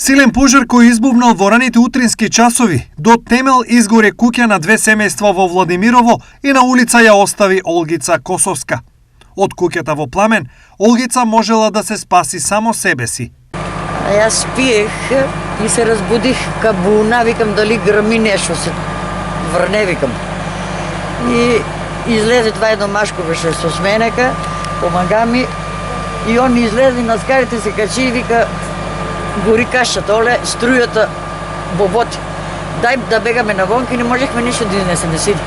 Силен пожар кој избувнал во раните утрински часови, до темел изгоре куќа на две семејства во Владимирово и на улица ја остави Олгица Косовска. Од куќата во пламен, Олгица можела да се спаси само себе си. Јас спиех и се разбудих кабуна, викам дали грми нешто, се врне, викам. И излезе това едно машко беше со сменека, помага ми, и он излезе на скарите, се качи и вика, гори кашата, оле, струјата боботи. Дај да бегаме навонки, не можехме ништо да изнесеме сили.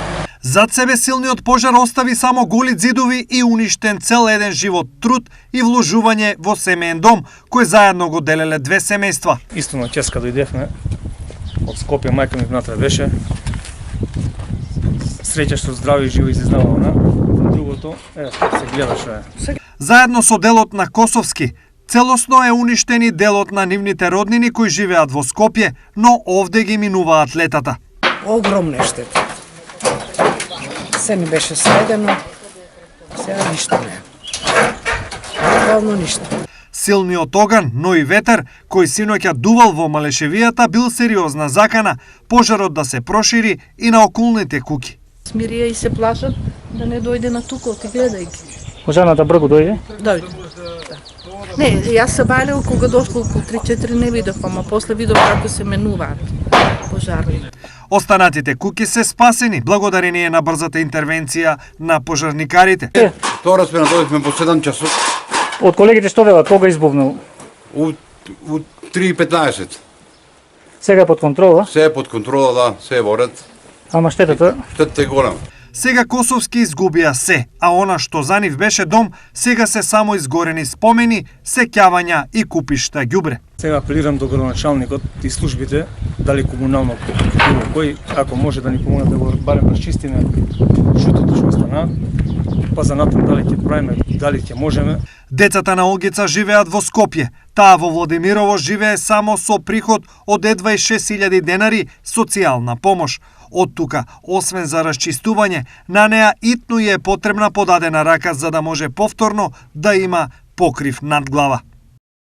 Зад себе силниот пожар остави само голи ѕидови и уништен цел еден живот труд и вложување во семеен дом, кој заедно го делеле две семејства. Исто на Ческа дојдевме, од Скопје мајка ми внатре беше. Среќа што здраво и живо изизнава она. Другото, се гледаше. Заедно со делот на Косовски, целосно е уништен и делот на нивните роднини кои живеат во Скопје, но овде ги минуваат летата. Огромна штета. Се не беше следено, сега ништо не. Буквално ништо. Силниот оган, но и ветер, кој синоќа дувал во Малешевијата, бил сериозна закана пожарот да се прошири и на околните куќи. Смирија и се плашат да не дојде на тукот и гледајќи. Пожарната бргу дојде? Дојде. Не, јас се балео кога дошло околу 3-4 не видов, ама после видов како се менуваат пожарни. Останатите куќи се спасени благодарение на брзата интервенција на пожарникарите. Втора смена дојдовме по 7 часот. Од колегите што велат, кога избувнал? У 3:15. Сега е под контрола? Се е под контрола, да, се е во ред. Ама штетата? Штетата е голема. Сега Косовски изгубија се, а она што за нив беше дом, сега се само изгорени спомени, сеќавања и купишта ѓубре. Сега апелирам до градоначалникот и службите, дали комунално било кој, ако може да ни помогне да го барем расчистиме шутото што остана, па за натаму дали ќе правиме, дали ќе можеме. Децата на Олгица живеат во Скопје, таа во Владимирово живее само со приход од едва 6.000 денари социјална помош. Од тука, освен за расчистување, на неа итно е потребна подадена рака за да може повторно да има покрив над глава.